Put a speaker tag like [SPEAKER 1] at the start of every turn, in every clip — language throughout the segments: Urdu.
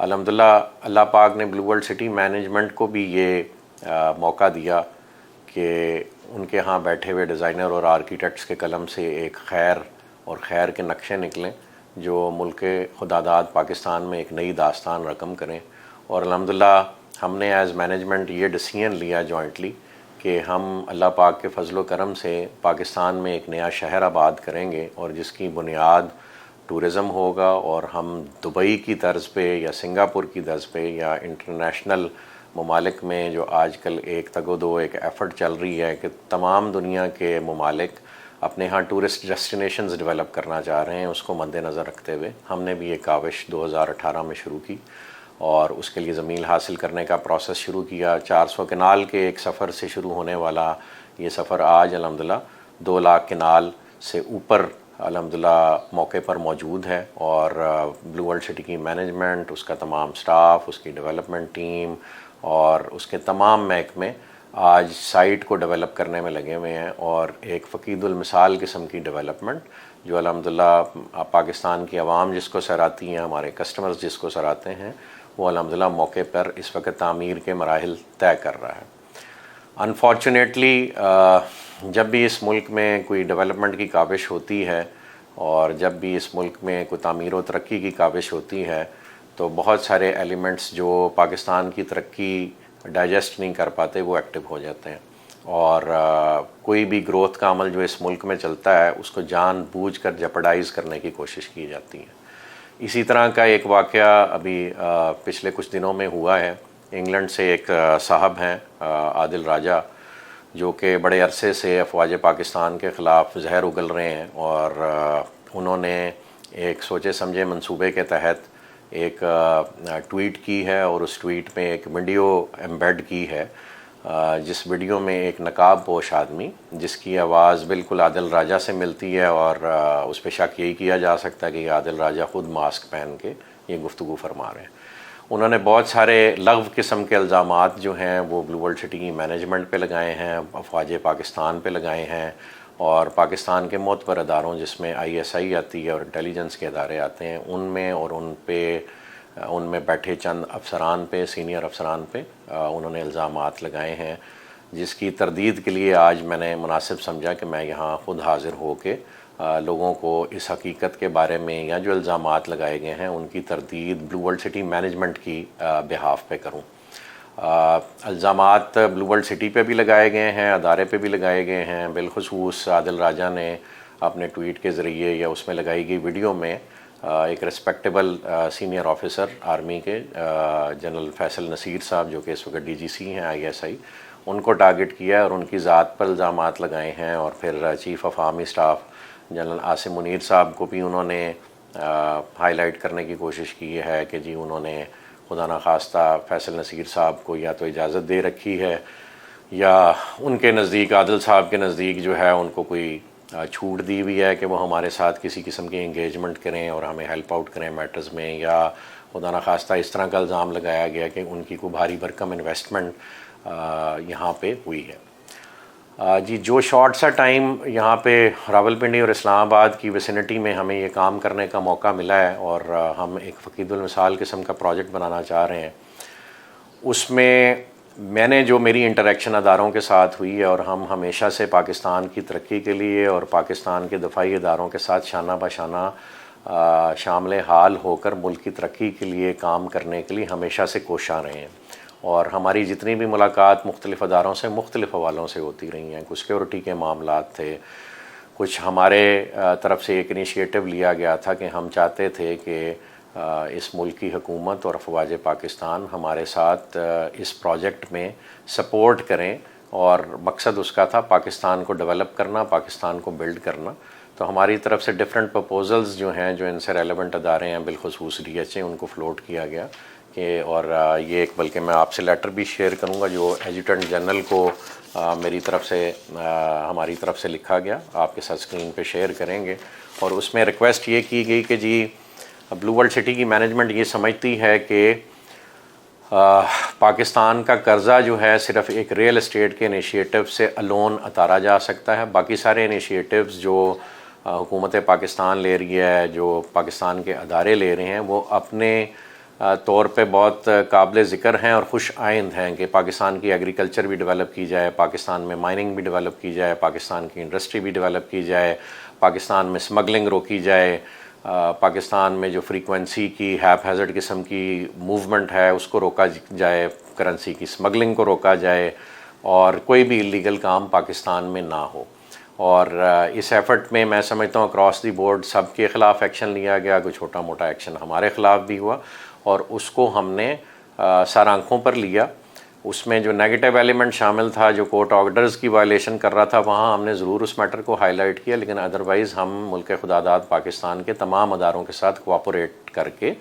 [SPEAKER 1] الحمدللہ اللہ پاک نے بلو ورلڈ سٹی مینجمنٹ کو بھی یہ موقع دیا کہ ان کے ہاں بیٹھے ہوئے ڈیزائنر اور آرکیٹیکٹس کے قلم سے ایک خیر اور خیر کے نقشے نکلیں جو ملک خداداد پاکستان میں ایک نئی داستان رقم کریں. اور الحمدللہ ہم نے ایز مینجمنٹ یہ ڈیسیژن لیا جوائنٹلی کہ ہم اللہ پاک کے فضل و کرم سے پاکستان میں ایک نیا شہر آباد کریں گے اور جس کی بنیاد ٹورزم ہوگا، اور ہم دبئی کی طرز پہ یا سنگاپور کی طرز پہ یا انٹرنیشنل ممالک میں جو آج کل ایک تگ و دو ایک ایفرٹ چل رہی ہے کہ تمام دنیا کے ممالک اپنے ہاں ٹورسٹ ڈیسٹینیشنز ڈیولپ کرنا چاہ رہے ہیں، اس کو مد نظر رکھتے ہوئے ہم نے بھی یہ کاوش 2018 میں شروع کی اور اس کے لیے زمین حاصل کرنے کا پروسیس شروع کیا. 400 کنال کے ایک سفر سے شروع ہونے والا یہ سفر آج الحمدللہ 2 لاکھ کنال سے اوپر الحمدللہ موقع پر موجود ہے. اور بلو ورلڈ سٹی کی مینجمنٹ، اس کا تمام سٹاف، اس کی ڈیولپمنٹ ٹیم اور اس کے تمام محکمے آج سائٹ کو ڈیولپ کرنے میں لگے ہوئے ہیں، اور ایک فقید المثال قسم کی ڈیولپمنٹ جو الحمدللہ پاکستان کی عوام جس کو سراہتی ہیں، ہمارے کسٹمرز جس کو سراہتے ہیں، وہ الحمدللہ موقع پر اس وقت تعمیر کے مراحل طے کر رہا ہے. انفارچونیٹلی جب بھی اس ملک میں کوئی ڈیولپمنٹ کی کاوش ہوتی ہے اور جب بھی اس ملک میں کوئی تعمیر و ترقی کی کاوش ہوتی ہے تو بہت سارے ایلیمنٹس جو پاکستان کی ترقی ڈائجسٹ نہیں کر پاتے وہ ایکٹیو ہو جاتے ہیں، اور کوئی بھی گروتھ کا عمل جو اس ملک میں چلتا ہے اس کو جان بوجھ کر جپڈائز کرنے کی کوشش کی جاتی ہے. اسی طرح کا ایک واقعہ ابھی پچھلے کچھ دنوں میں ہوا ہے. انگلینڈ سے ایک صاحب ہیں عادل راجہ، جو کہ بڑے عرصے سے افواج پاکستان کے خلاف زہر اگل رہے ہیں، اور انہوں نے ایک سوچے سمجھے منصوبے کے تحت ایک ٹویٹ کی ہے، اور اس ٹویٹ میں ایک ویڈیو ایمبیڈ کی ہے جس ویڈیو میں ایک نقاب پوش آدمی جس کی آواز بالکل عادل راجہ سے ملتی ہے، اور اس پہ شک یہی کیا جا سکتا ہے کہ یہ عادل راجہ خود ماسک پہن کے یہ گفتگو فرما رہے ہیں. انہوں نے بہت سارے لغو قسم کے الزامات جو ہیں وہ بلو ورلڈ سٹی کی مینجمنٹ پہ لگائے ہیں، افواج پاکستان پہ لگائے ہیں، اور پاکستان کے معتبر اداروں جس میں ISI آتی ہے اور انٹیلیجنس کے ادارے آتے ہیں ان میں، اور ان میں بیٹھے چند افسران پہ، سینئر افسران پہ انہوں نے الزامات لگائے ہیں، جس کی تردید کے لیے آج میں نے مناسب سمجھا کہ میں یہاں خود حاضر ہو کے لوگوں کو اس حقیقت کے بارے میں یا جو الزامات لگائے گئے ہیں ان کی تردید بلو ورلڈ سٹی مینجمنٹ کی بہاف پہ کروں. الزامات بلو ورلڈ سٹی پہ بھی لگائے گئے ہیں، ادارے پہ بھی لگائے گئے ہیں. بالخصوص عادل راجہ نے اپنے ٹویٹ کے ذریعے یا اس میں لگائی گئی ویڈیو میں ایک ریسپیکٹیبل سینئر آفیسر آرمی کے جنرل فیصل نصیر صاحب جو کہ اس وقت DGC ہیں ISI، ان کو ٹارگٹ کیا ہے اور ان کی ذات پر الزامات لگائے ہیں. اور پھر chief of army staff general Asim Munir صاحب کو بھی انہوں نے ہائی لائٹ کرنے کی کوشش کی ہے کہ جی انہوں نے خدا نخواستہ فیصل نصیر صاحب کو یا تو اجازت دے رکھی ہے یا ان کے نزدیک عادل صاحب کے نزدیک جو ہے ان کو کوئی چھوٹ دی ہوئی ہے کہ وہ ہمارے ساتھ کسی قسم کی انگیجمنٹ کریں اور ہمیں ہیلپ آؤٹ کریں میٹرز میں، یا خدا نخواستہ اس طرح کا الزام لگایا گیا کہ ان کی کوئی بھاری بھرکم انویسٹمنٹ یہاں پہ ہوئی ہے. جی جو شارٹ سا ٹائم یہاں پہ راولپنڈی اور اسلام آباد کی ویسینٹی میں ہمیں یہ کام کرنے کا موقع ملا ہے اور ہم ایک فقید المثال قسم کا پروجیکٹ بنانا چاہ رہے ہیں، اس میں نے جو میری انٹریکشن اداروں کے ساتھ ہوئی ہے، اور ہم ہمیشہ سے پاکستان کی ترقی کے لیے اور پاکستان کے دفاعی اداروں کے ساتھ شانہ بشانہ شامل حال ہو کر ملک کی ترقی کے لیے کام کرنے کے لیے ہمیشہ سے کوشاں رہے ہیں. اور ہماری جتنی بھی ملاقات مختلف اداروں سے مختلف حوالوں سے ہوتی رہی ہیں. کچھ سیکورٹی کے معاملات تھے، کچھ ہمارے طرف سے ایک انیشیٹو لیا گیا تھا کہ ہم چاہتے تھے کہ اس ملک کی حکومت اور افواج پاکستان ہمارے ساتھ اس پروجیکٹ میں سپورٹ کریں، اور مقصد اس کا تھا پاکستان کو ڈیولپ کرنا، پاکستان کو بلڈ کرنا. تو ہماری طرف سے ڈفرینٹ پرپوزلز جو ہیں جو ان سے ریلیونٹ ادارے ہیں بالخصوص DHA ان کو فلوٹ کیا گیا کہ، اور یہ ایک بلکہ میں آپ سے لیٹر بھی شیئر کروں گا جو ایڈجوٹنٹ جنرل کو میری طرف سے ہماری طرف سے لکھا گیا، آپ کے ساتھ اسکرین پہ شیئر کریں گے. اور اس میں ریکویسٹ یہ کی گئی کہ جی بلو ورلڈ سٹی کی مینجمنٹ یہ سمجھتی ہے کہ پاکستان کا قرضہ جو ہے صرف ایک ریئل اسٹیٹ کے انیشیٹو سے الون اتارا جا سکتا ہے. باقی سارے انیشیٹوز جو حکومت پاکستان لے رہی ہے، جو پاکستان کے ادارے لے رہے ہیں، وہ اپنے طور پہ بہت قابل ذکر ہیں اور خوش آئند ہیں کہ پاکستان کی ایگریکلچر بھی ڈیولپ کی جائے، پاکستان میں مائننگ بھی ڈیولپ کی جائے، پاکستان کی انڈسٹری بھی ڈیولپ کی جائے، پاکستان میں سمگلنگ روکی جائے، پاکستان میں جو فریکوینسی کی ہیپ ہیزرڈ قسم کی موومنٹ ہے اس کو روکا جائے، کرنسی کی سمگلنگ کو روکا جائے، اور کوئی بھی اللیگل کام پاکستان میں نہ ہو۔ اور اس ایفرٹ میں میں سمجھتا ہوں اکراس دی بورڈ سب کے خلاف ایکشن لیا گیا، کوئی چھوٹا موٹا ایکشن ہمارے خلاف بھی ہوا، اور اس کو ہم نے سر آنکھوں پر لیا۔ اس میں جو نیگیٹو ایلیمنٹ شامل تھا، جو کورٹ آرڈرز کی وائلیشن کر رہا تھا، وہاں ہم نے ضرور اس میٹر کو ہائی لائٹ کیا، لیکن ادروائز ہم ملک خدا داد پاکستان کے تمام اداروں کے ساتھ کوآپریٹ کر کے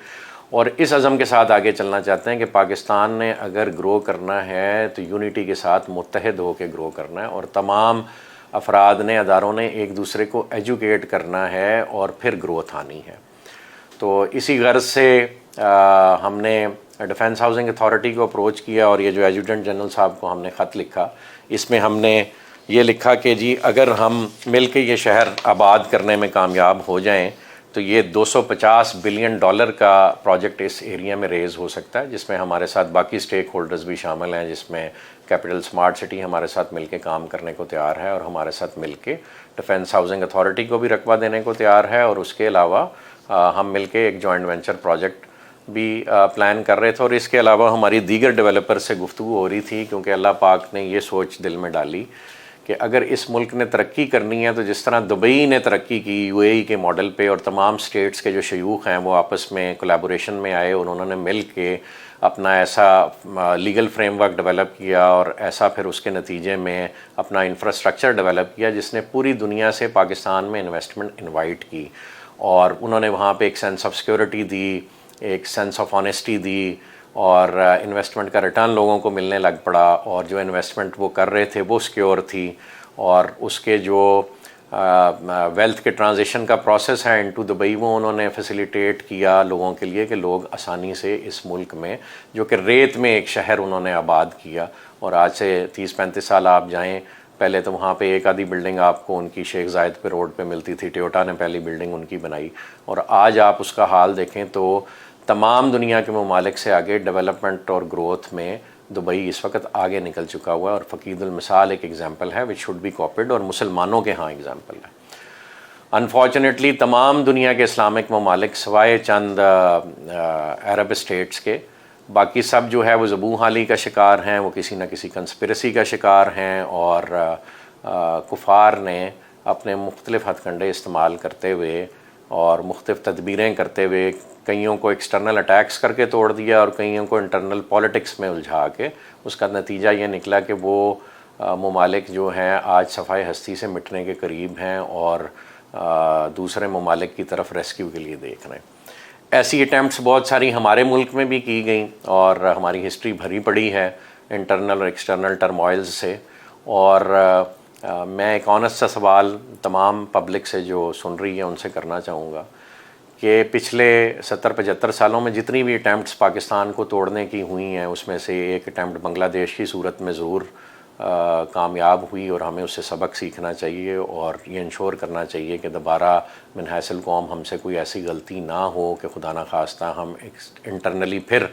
[SPEAKER 1] اور اس عزم کے ساتھ آگے چلنا چاہتے ہیں کہ پاکستان نے اگر گرو کرنا ہے تو یونٹی کے ساتھ متحد ہو کے گرو کرنا ہے، اور تمام افراد نے، اداروں نے ایک دوسرے کو ایجوکیٹ کرنا ہے اور پھر گروتھ آنی ہے۔ تو اسی غرض سے ہم نے ڈیفنس ہاؤسنگ اتھارٹی کو اپروچ کیا، اور یہ جو ایڈجوٹنٹ جنرل صاحب کو ہم نے خط لکھا، اس میں ہم نے یہ لکھا کہ جی اگر ہم مل کے یہ شہر آباد کرنے میں کامیاب ہو جائیں تو یہ $250 بلین کا پروجیکٹ اس ایریا میں ریز ہو سکتا ہے، جس میں ہمارے ساتھ باقی سٹیک ہولڈرز بھی شامل ہیں، جس میں کیپٹل سمارٹ سٹی ہمارے ساتھ مل کے کام کرنے کو تیار ہے، اور ہمارے ساتھ مل کے ڈیفنس ہاؤسنگ اتھارٹی کو بھی رقبہ دینے کو تیار ہے، اور اس کے علاوہ ہم مل کے ایک جوائنٹ وینچر پروجیکٹ بھی پلان کر رہے تھے۔ اور اس کے علاوہ ہماری دیگر ڈیولپر سے گفتگو ہو رہی تھی، کیونکہ اللہ پاک نے یہ سوچ دل میں ڈالی کہ اگر اس ملک نے ترقی کرنی ہے تو جس طرح دبئی نے ترقی کی یو اے ای کے ماڈل پہ، اور تمام سٹیٹس کے جو شیوخ ہیں وہ آپس میں کولیبوریشن میں آئے، انہوں نے مل کے اپنا ایسا لیگل فریم ورک ڈیولپ کیا، اور ایسا پھر اس کے نتیجے میں اپنا انفراسٹرکچر ڈیولپ کیا جس نے پوری دنیا سے پاکستان میں انویسٹمنٹ انوائٹ کی، اور انہوں نے وہاں پہ ایک سینس آف سیکورٹی دی، ایک سینس آف آنیسٹی دی، اور انویسٹمنٹ کا ریٹرن لوگوں کو ملنے لگ پڑا، اور جو انویسٹمنٹ وہ کر رہے تھے وہ سیکیور تھی، اور اس کے جو ویلتھ کے ٹرانزیشن کا پروسیس ہے انٹو دبئی وہ انہوں نے فیسیلیٹیٹ کیا لوگوں کے لیے کہ لوگ آسانی سے اس ملک میں، جو کہ ریت میں ایک شہر انہوں نے آباد کیا۔ اور آج سے 30-35 سال آپ جائیں، پہلے تو وہاں پہ ایک آدھی بلڈنگ آپ کو ان کی شیخ زائد پہ روڈ پہ ملتی تھی، ٹویوٹا نے پہلی بلڈنگ ان کی بنائی، اور آج آپ اس کا حال دیکھیں تو تمام دنیا کے ممالک سے آگے ڈیولپمنٹ اور گروتھ میں دبئی اس وقت آگے نکل چکا ہوا ہے، اور فقید المثال ایک ایگزامپل ہے وچ شوڈ بی کاپیڈ، اور مسلمانوں کے ہاں ایگزامپل ہے۔ انفارچونیٹلی تمام دنیا کے اسلامک ممالک سوائے چند عرب اسٹیٹس کے، باقی سب جو ہے وہ ذبح حالی کا شکار ہیں، وہ کسی نہ کسی کنسپریسی کا شکار ہیں، اور کفار نے اپنے مختلف ہتھ کنڈے استعمال کرتے ہوئے اور مختلف تدبیریں کرتے ہوئے کئیوں کو ایکسٹرنل اٹیکس کر کے توڑ دیا، اور کئیوں کو انٹرنل پالیٹکس میں الجھا کے اس کا نتیجہ یہ نکلا کہ وہ ممالک جو ہیں آج صفحۂ ہستی سے مٹنے کے قریب ہیں، اور دوسرے ممالک کی طرف ریسکیو کے لیے دیکھ رہے ہیں۔ ایسی اٹیمپٹس بہت ساری ہمارے ملک میں بھی کی گئیں، اور ہماری ہسٹری بھری پڑی ہے انٹرنل اور ایکسٹرنل ٹرموائلز سے، اور میں ایک آنیسٹ سا سوال تمام پبلک سے جو سن رہی ہے ان سے کرنا چاہوں گا کہ پچھلے 70-75 سالوں میں جتنی بھی اٹیمپٹس پاکستان کو توڑنے کی ہوئی ہیں، اس میں سے ایک اٹیمپٹ بنگلہ دیش کی صورت میں ضرور کامیاب ہوئی، اور ہمیں اس سے سبق سیکھنا چاہیے، اور یہ انشور کرنا چاہیے کہ دوبارہ من حیث القوم ہم سے کوئی ایسی غلطی نہ ہو کہ خدا نخواستہ ہم انٹرنلی پھر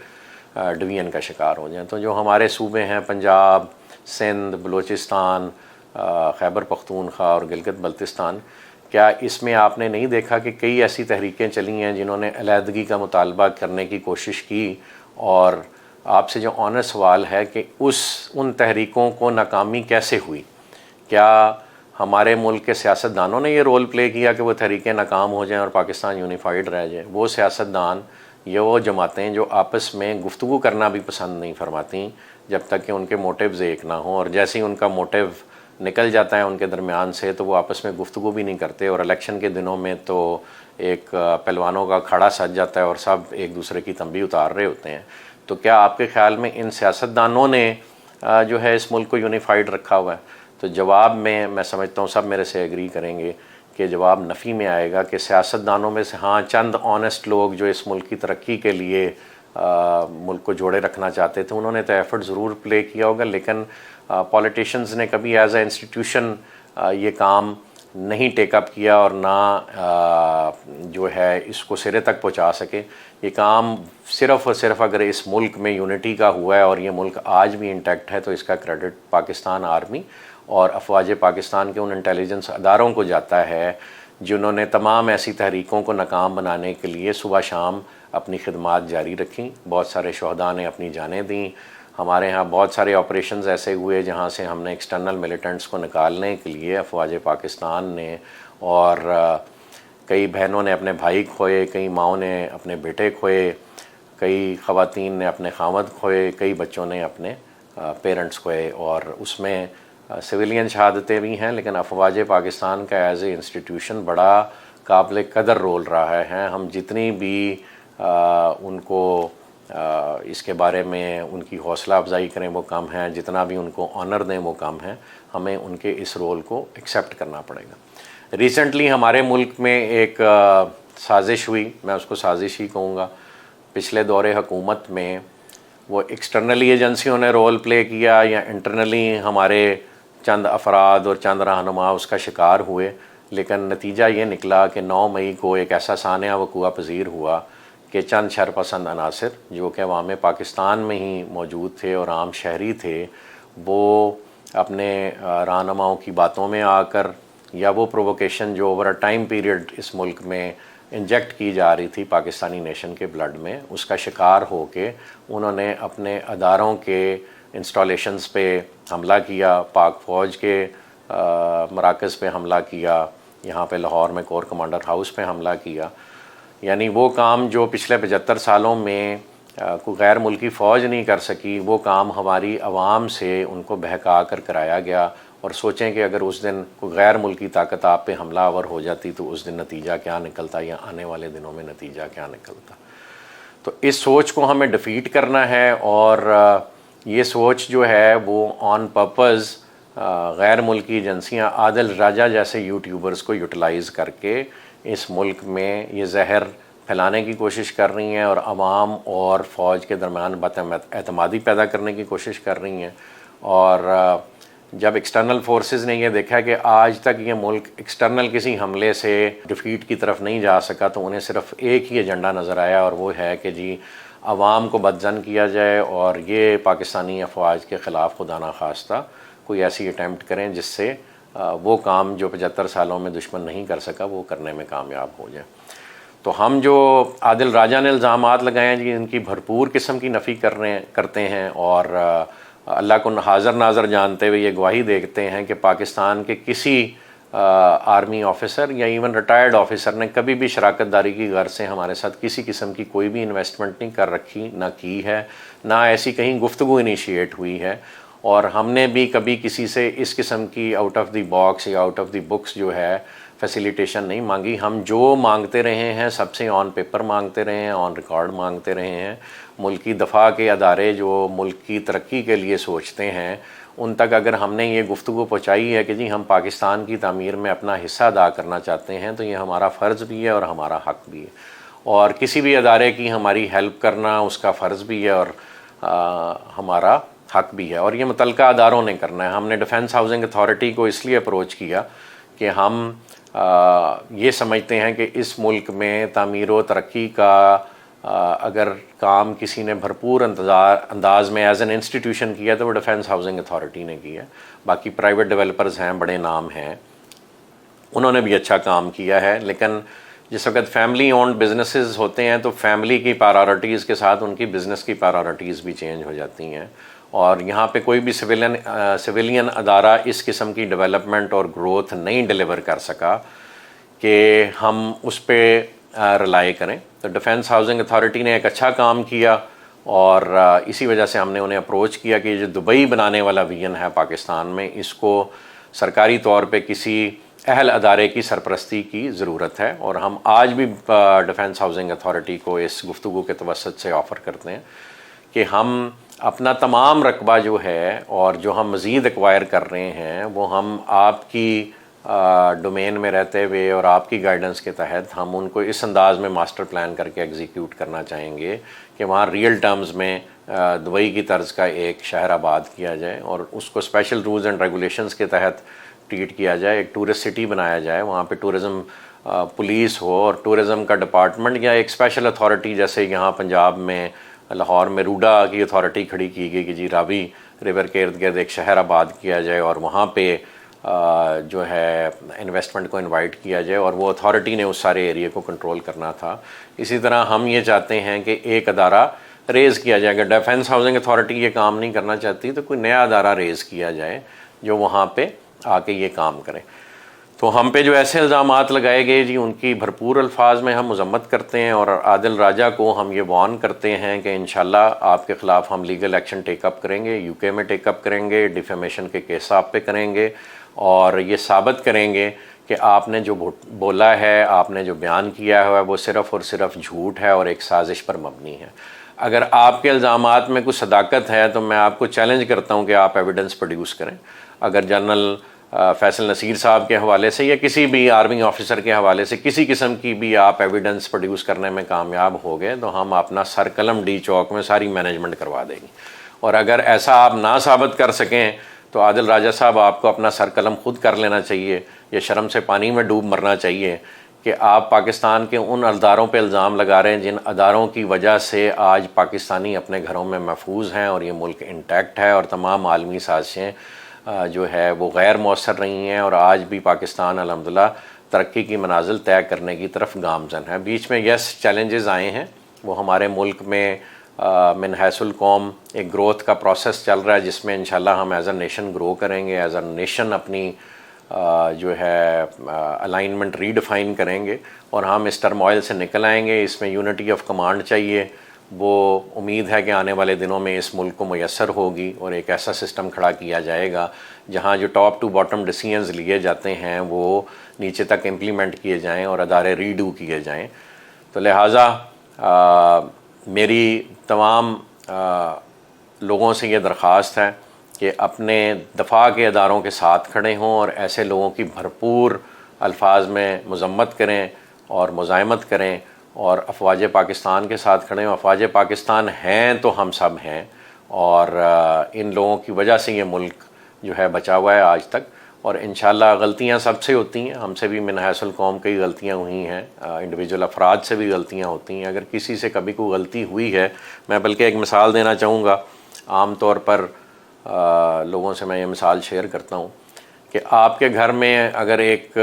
[SPEAKER 1] ڈویژن کا شکار ہو جائیں۔ تو جو ہمارے صوبے ہیں پنجاب، سندھ، بلوچستان، خیبر پختونخوا اور گلگت بلتستان، کیا اس میں آپ نے نہیں دیکھا کہ کئی ایسی تحریکیں چلی ہیں جنہوں نے علیحدگی کا مطالبہ کرنے کی کوشش کی، اور آپ سے جو آنیسٹ سوال ہے کہ ان تحریکوں کو ناکامی کیسے ہوئی؟ کیا ہمارے ملک کے سیاستدانوں نے یہ رول پلے کیا کہ وہ تحریکیں ناکام ہو جائیں اور پاکستان یونیفائڈ رہ جائے؟ وہ سیاستدان یا وہ جماعتیں جو آپس میں گفتگو کرنا بھی پسند نہیں فرماتی جب تک کہ ان کے موٹیوز ایک نہ ہوں، اور جیسے ہی ان کا موٹیو نکل جاتا ہے ان کے درمیان سے تو وہ آپس میں گفتگو بھی نہیں کرتے، اور الیکشن کے دنوں میں تو ایک پہلوانوں کا کھڑا سج جاتا ہے اور سب ایک دوسرے کی تنبیہ اتار رہے ہوتے ہیں۔ تو کیا آپ کے خیال میں ان سیاستدانوں نے جو ہے اس ملک کو یونیفائڈ رکھا ہوا ہے؟ تو جواب میں سمجھتا ہوں سب میرے سے ایگری کریں گے کہ جواب نفی میں آئے گا کہ سیاستدانوں میں سے ہاں چند آنیسٹ لوگ جو اس ملک کی ترقی کے لیے ملک کو جوڑے رکھنا چاہتے تھے انہوں نے تو ایفرٹ ضرور پلے کیا ہوگا، لیکن پولیٹیشنز نے کبھی ایز اے انسٹیٹیوشن یہ کام نہیں ٹیک اپ کیا، اور نہ جو ہے اس کو سرے تک پہنچا سکے. یہ کام صرف اور صرف اگر اس ملک میں یونٹی کا ہوا ہے اور یہ ملک آج بھی انٹیکٹ ہے تو اس کا کریڈٹ پاکستان آرمی اور افواج پاکستان کے ان انٹیلیجنس اداروں کو جاتا ہے جنہوں نے تمام ایسی تحریکوں کو ناکام بنانے کے لیے صبح شام اپنی خدمات جاری رکھیں. بہت سارے شہداء نے اپنی جانیں دیں. ہمارے ہاں بہت سارے آپریشنز ایسے ہوئے جہاں سے ہم نے ایکسٹرنل ملیٹنٹس کو نکالنے کے لیے افواج پاکستان نے اور کئی بہنوں نے اپنے بھائی کھوئے, کئی ماؤں نے اپنے بیٹے کھوئے, کئی خواتین نے اپنے خاوند کھوئے, کئی بچوں نے اپنے پیرنٹس کھوئے, اور اس میں سویلین شہادتیں بھی ہیں لیکن افواج پاکستان کا ایز اے انسٹیٹیوشن بڑا قابل قدر رول رہا ہے. ہم جتنی بھی ان کو اس کے بارے میں ان کی حوصلہ افزائی کریں وہ کم ہیں, جتنا بھی ان کو آنر دیں وہ کم ہیں. ہمیں ان کے اس رول کو ایکسیپٹ کرنا پڑے گا. ریسنٹلی ہمارے ملک میں ایک سازش ہوئی, میں اس کو سازش ہی کہوں گا. پچھلے دور حکومت میں وہ ایکسٹرنلی ایجنسیوں نے رول پلے کیا یا انٹرنلی ہمارے چند افراد اور چند رہنما اس کا شکار ہوئے, لیکن نتیجہ یہ نکلا کہ 9 مئی کو ایک ایسا سانحہ وقوع پذیر ہوا کہ چند شرپسند عناصر جو کہ عوام پاکستان میں ہی موجود تھے اور عام شہری تھے, وہ اپنے رہنماؤں کی باتوں میں آ کر یا وہ پروووکیشن جو اوور ٹائم پیریڈ اس ملک میں انجیکٹ کی جا رہی تھی پاکستانی نیشن کے بلڈ میں, اس کا شکار ہو کے انہوں نے اپنے اداروں کے انسٹالیشنز پہ حملہ کیا, پاک فوج کے مراکز پہ حملہ کیا, یہاں پہ لاہور میں کور کمانڈر ہاؤس پہ حملہ کیا. یعنی وہ کام جو پچھلے 75 سالوں میں کوئی غیر ملکی فوج نہیں کر سکی, وہ کام ہماری عوام سے ان کو بہکا کر کرایا گیا. اور سوچیں کہ اگر اس دن کوئی غیر ملکی طاقت آپ پہ حملہ آور ہو جاتی تو اس دن نتیجہ کیا نکلتا یا آنے والے دنوں میں نتیجہ کیا نکلتا. تو اس سوچ کو ہمیں ڈیفیٹ کرنا ہے, اور یہ سوچ جو ہے وہ آن پرپز غیر ملکی ایجنسیاں عادل راجہ جیسے یوٹیوبرز کو یوٹیلائز کر کے اس ملک میں یہ زہر پھیلانے کی کوشش کر رہی ہیں اور عوام اور فوج کے درمیان بد اعتمادی پیدا کرنے کی کوشش کر رہی ہیں. اور جب ایکسٹرنل فورسز نے یہ دیکھا کہ آج تک یہ ملک ایکسٹرنل کسی حملے سے ڈیفیٹ کی طرف نہیں جا سکا تو انہیں صرف ایک ہی ایجنڈا نظر آیا, اور وہ ہے کہ جی عوام کو بدظن کیا جائے اور یہ پاکستانی افواج کے خلاف خدا نخواستہ کوئی ایسی اٹیمپٹ کریں جس سے وہ کام جو 75 سالوں میں دشمن نہیں کر سکا وہ کرنے میں کامیاب ہو جائے. تو ہم جو عادل راجہ نے الزامات لگائے ہیں جی ان کی بھرپور قسم کی نفی کرتے ہیں, اور اللہ کو حاضر ناظر جانتے ہوئے یہ گواہی دیتے ہیں کہ پاکستان کے کسی آرمی آفیسر یا ایون ریٹائرڈ آفیسر نے کبھی بھی شراکت داری کی غرض سے ہمارے ساتھ کسی قسم کی کوئی بھی انویسٹمنٹ نہیں کر رکھی, نہ کی ہے, نہ ایسی کہیں گفتگو انیشیٹ ہوئی ہے. اور ہم نے بھی کبھی کسی سے اس قسم کی آؤٹ آف دی باکس یا آؤٹ آف دی بکس جو ہے فیسیلیٹیشن نہیں مانگی. ہم جو مانگتے رہے ہیں سب سے آن پیپر مانگتے رہے ہیں, آن ریکارڈ مانگتے رہے ہیں. ملکی دفاع کے ادارے جو ملک کی ترقی کے لیے سوچتے ہیں ان تک اگر ہم نے یہ گفتگو پہنچائی ہے کہ جی ہم پاکستان کی تعمیر میں اپنا حصہ ادا کرنا چاہتے ہیں تو یہ ہمارا فرض بھی ہے اور ہمارا حق بھی ہے, اور کسی بھی ادارے کی ہماری ہیلپ کرنا اس کا فرض بھی ہے اور ہمارا حق بھی ہے, اور یہ متعلقہ اداروں نے کرنا ہے. ہم نے ڈیفنس ہاؤسنگ اتھارٹی کو اس لیے اپروچ کیا کہ ہم یہ سمجھتے ہیں کہ اس ملک میں تعمیر و ترقی کا اگر کام کسی نے بھرپور انداز میں ایز این انسٹیٹیوشن کیا تو وہ ڈیفنس ہاؤسنگ اتھارٹی نے کیا. باقی پرائیویٹ ڈیولپرز ہیں, بڑے نام ہیں, انہوں نے بھی اچھا کام کیا ہے. لیکن جس وقت فیملی اونڈ بزنسز ہوتے ہیں تو فیملی کی پرائیورٹیز کے ساتھ ان کی بزنس کی پرائیورٹیز بھی چینج ہو جاتی ہیں, اور یہاں پہ کوئی بھی سویلین ادارہ اس قسم کی ڈیولپمنٹ اور گروتھ نہیں ڈیلیور کر سکا کہ ہم اس پہ رلائی کریں. تو ڈیفنس ہاؤسنگ اتھارٹی نے ایک اچھا کام کیا, اور اسی وجہ سے ہم نے انہیں اپروچ کیا کہ جو دبئی بنانے والا ویژن ہے پاکستان میں اس کو سرکاری طور پہ کسی اہل ادارے کی سرپرستی کی ضرورت ہے. اور ہم آج بھی ڈیفنس ہاؤسنگ اتھارٹی کو اس گفتگو کے توسط سے آفر کرتے ہیں کہ ہم اپنا تمام رقبہ جو ہے اور جو ہم مزید ایکوائر کر رہے ہیں وہ ہم آپ کی ڈومین میں رہتے ہوئے اور آپ کی گائیڈنس کے تحت ہم ان کو اس انداز میں ماسٹر پلان کر کے ایگزیکیوٹ کرنا چاہیں گے کہ وہاں ریئل ٹرمز میں دبئی کی طرز کا ایک شہر آباد کیا جائے اور اس کو اسپیشل رولز اینڈ ریگولیشنز کے تحت ٹریٹ کیا جائے. ایک ٹورسٹ سٹی بنایا جائے, وہاں پہ ٹورزم پولیس ہو اور ٹورزم کا ڈپارٹمنٹ یا ایک اسپیشل اتھارٹی جیسے یہاں پنجاب میں لاہور میں روڈا کی اتھارٹی کھڑی کی گئی کہ جی راوی ریور کے ارد گرد ایک شہر آباد کیا جائے اور وہاں پہ جو ہے انویسٹمنٹ کو انوائٹ کیا جائے اور وہ اتھارٹی نے اس سارے ایریے کو کنٹرول کرنا تھا. اسی طرح ہم یہ چاہتے ہیں کہ ایک ادارہ ریز کیا جائے. اگر ڈیفنس ہاؤسنگ اتھارٹی یہ کام نہیں کرنا چاہتی تو کوئی نیا ادارہ ریز کیا جائے جو وہاں پہ آ کے یہ کام کرے. تو ہم پہ جو ایسے الزامات لگائے گئے جی ان کی بھرپور الفاظ میں ہم مذمت کرتے ہیں اور عادل راجہ کو ہم یہ وارن کرتے ہیں کہ انشاءاللہ آپ کے خلاف ہم لیگل ایکشن ٹیک اپ کریں گے, یو کے میں ٹیک اپ کریں گے, ڈیفیمیشن کے کیس آپ پہ کریں گے اور یہ ثابت کریں گے کہ آپ نے جو بولا ہے, آپ نے جو بیان کیا ہے وہ صرف اور صرف جھوٹ ہے اور ایک سازش پر مبنی ہے. اگر آپ کے الزامات میں کچھ صداقت ہے تو میں آپ کو چیلنج کرتا ہوں کہ آپ ایویڈنس پروڈیوس کریں. اگر جنرل فیصل نصیر صاحب کے حوالے سے یا کسی بھی آرمی آفیسر کے حوالے سے کسی قسم کی بھی آپ ایویڈنس پروڈیوس کرنے میں کامیاب ہو گئے تو ہم اپنا سر قلم ڈی چوک میں ساری مینجمنٹ کروا دیں گے. اور اگر ایسا آپ نہ ثابت کر سکیں تو عادل راجہ صاحب آپ کو اپنا سر قلم خود کر لینا چاہیے یا شرم سے پانی میں ڈوب مرنا چاہیے کہ آپ پاکستان کے ان اداروں پہ الزام لگا رہے ہیں جن اداروں کی وجہ سے آج پاکستانی اپنے گھروں میں محفوظ ہیں اور یہ ملک انٹیکٹ ہے اور تمام عالمی سازشیں جو ہے وہ غیر مؤثر رہی ہیں اور آج بھی پاکستان الحمدللہ ترقی کی منازل طے کرنے کی طرف گامزن ہے. بیچ میں چیلنجز آئے ہیں, وہ ہمارے ملک میں من حیث القوم ایک گروتھ کا پروسیس چل رہا ہے جس میں انشاءاللہ ہم ایز اے نیشن گرو کریں گے, ایز اے نیشن اپنی جو ہے الائنمنٹ ری ڈیفائن کریں گے اور ہم اس ٹرموائل سے نکل آئیں گے. اس میں یونٹی آف کمانڈ چاہیے, وہ امید ہے کہ آنے والے دنوں میں اس ملک کو میسر ہوگی اور ایک ایسا سسٹم کھڑا کیا جائے گا جہاں جو ٹاپ ٹو باٹم ڈیسیژنز لیے جاتے ہیں وہ نیچے تک امپلیمنٹ کیے جائیں اور ادارے ریڈو کیے جائیں. تو لہٰذا میری تمام لوگوں سے یہ درخواست ہے کہ اپنے دفاع کے اداروں کے ساتھ کھڑے ہوں اور ایسے لوگوں کی بھرپور الفاظ میں مذمت کریں اور مزاحمت کریں اور افواج پاکستان کے ساتھ کھڑے ہوں. افواج پاکستان ہیں تو ہم سب ہیں اور ان لوگوں کی وجہ سے یہ ملک جو ہے بچا ہوا ہے آج تک. اور انشاءاللہ غلطیاں سب سے ہوتی ہیں, ہم سے بھی من حیث القوم کئی غلطیاں ہوئی ہیں, انڈیویجول افراد سے بھی غلطیاں ہوتی ہیں. اگر کسی سے کبھی کوئی غلطی ہوئی ہے, میں بلکہ ایک مثال دینا چاہوں گا, عام طور پر لوگوں سے میں یہ مثال شیئر کرتا ہوں کہ آپ کے گھر میں اگر ایک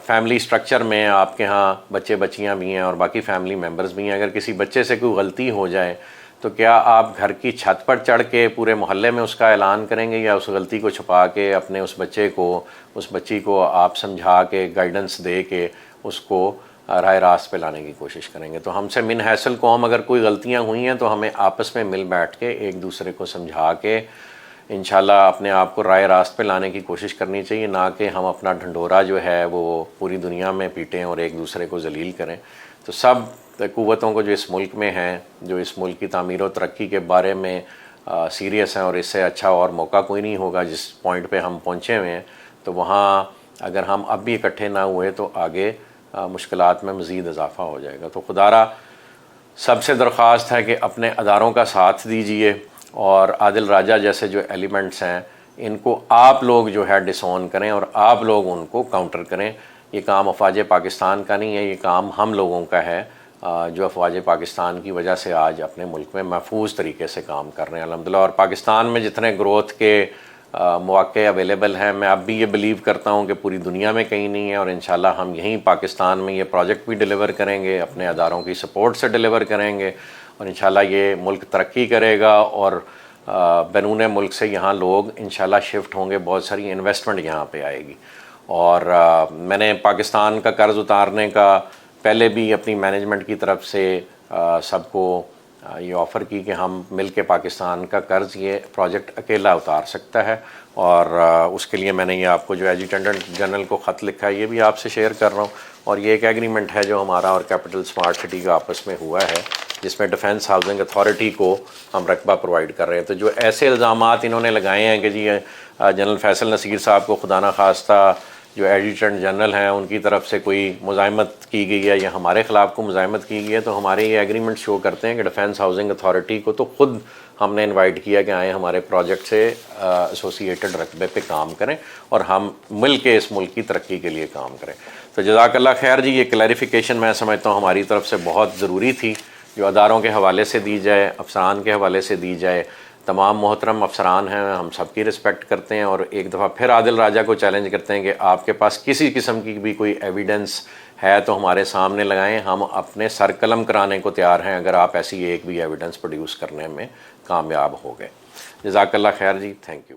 [SPEAKER 1] فیملی سٹرکچر میں آپ کے ہاں بچے بچیاں بھی ہیں اور باقی فیملی ممبرز بھی ہیں, اگر کسی بچے سے کوئی غلطی ہو جائے تو کیا آپ گھر کی چھت پر چڑھ کے پورے محلے میں اس کا اعلان کریں گے یا اس غلطی کو چھپا کے اپنے اس بچے کو اس بچی کو آپ سمجھا کے گائیڈنس دے کے اس کو راہ راست پہ لانے کی کوشش کریں گے؟ تو ہم سے من حیث القوم اگر کوئی غلطیاں ہوئی ہیں تو ہمیں آپس میں مل بیٹھ کے ایک دوسرے کو سمجھا کے انشاءاللہ اپنے آپ کو راہ راست پہ لانے کی کوشش کرنی چاہیے, نہ کہ ہم اپنا ڈھنڈورا جو ہے وہ پوری دنیا میں پیٹیں اور ایک دوسرے کو ذلیل کریں. تو سب قوتوں کو جو اس ملک میں ہیں, جو اس ملک کی تعمیر و ترقی کے بارے میں سیریس ہیں, اور اس سے اچھا اور موقع کوئی نہیں ہوگا جس پوائنٹ پہ ہم پہنچے ہوئے ہیں, تو وہاں اگر ہم اب بھی اکٹھے نہ ہوئے تو آگے مشکلات میں مزید اضافہ ہو جائے گا. تو خدارا سب سے درخواست ہے کہ اپنے اداروں کا ساتھ دیجئے اور عادل راجہ جیسے جو ایلیمنٹس ہیں ان کو آپ لوگ جو ہے ڈسون کریں اور آپ لوگ ان کو کاؤنٹر کریں. یہ کام افواج پاکستان کا نہیں ہے, یہ کام ہم لوگوں کا ہے جو افواج پاکستان کی وجہ سے آج اپنے ملک میں محفوظ طریقے سے کام کر رہے ہیں الحمدللہ. اور پاکستان میں جتنے گروتھ کے مواقع اویلیبل ہیں, میں اب بھی یہ بلیو کرتا ہوں کہ پوری دنیا میں کہیں نہیں ہے, اور انشاءاللہ ہم یہیں پاکستان میں یہ پروجیکٹ بھی ڈیلیور کریں گے, اپنے اداروں کی سپورٹ سے ڈیلیور کریں گے, اور انشاءاللہ یہ ملک ترقی کرے گا اور بیرون ملک سے یہاں لوگ انشاءاللہ شفٹ ہوں گے, بہت ساری انویسٹمنٹ یہاں پہ آئے گی. اور میں نے پاکستان کا قرض اتارنے کا پہلے بھی اپنی مینجمنٹ کی طرف سے سب کو یہ آفر کی کہ ہم مل کے پاکستان کا قرض یہ پروجیکٹ اکیلا اتار سکتا ہے, اور اس کے لیے میں نے یہ آپ کو جو ایڈجوٹنٹ جنرل کو خط لکھا ہے یہ بھی آپ سے شیئر کر رہا ہوں. اور یہ ایک ایگریمنٹ ہے جو ہمارا اور کیپٹل اسمارٹ سٹی کا آپس میں ہوا ہے جس میں ڈیفنس ہاؤسنگ اتھارٹی کو ہم رقبہ پرووائڈ کر رہے ہیں. تو جو ایسے الزامات انہوں نے لگائے ہیں کہ جی جنرل فیصل نصیر صاحب کو خدا نخواستہ جو ایڈجوٹنٹ جنرل ہیں ان کی طرف سے کوئی مزاحمت کی گئی ہے یا ہمارے خلاف کو مزاحمت کی گئی ہے, تو ہمارے یہ ایگریمنٹ شو کرتے ہیں کہ ڈیفنس ہاؤسنگ اتھارٹی کو تو خود ہم نے انوائٹ کیا کہ آئیں ہمارے پروجیکٹ سے ایسوسیٹڈ رقبے پہ کام کریں اور ہم مل کے اس ملک کی ترقی کے لیے کام کریں. تو جزاک اللہ خیر جی، یہ کلیریفیکیشن میں سمجھتا ہوں ہماری طرف سے بہت ضروری تھی، جو اداروں کے حوالے سے دی جائے، افسران کے حوالے سے دی جائے۔ تمام محترم افسران ہیں، ہم سب کی رسپیکٹ کرتے ہیں، اور ایک دفعہ پھر عادل راجہ کو چیلنج کرتے ہیں کہ آپ کے پاس کسی قسم کی بھی کوئی ایویڈنس ہے تو ہمارے سامنے لگائیں، ہم اپنے سر قلم کرانے کو تیار ہیں اگر آپ ایسی ایک بھی ایویڈنس پروڈیوس کرنے میں کامیاب ہو گئے۔ جزاک اللہ خیر جی، تھینک یو۔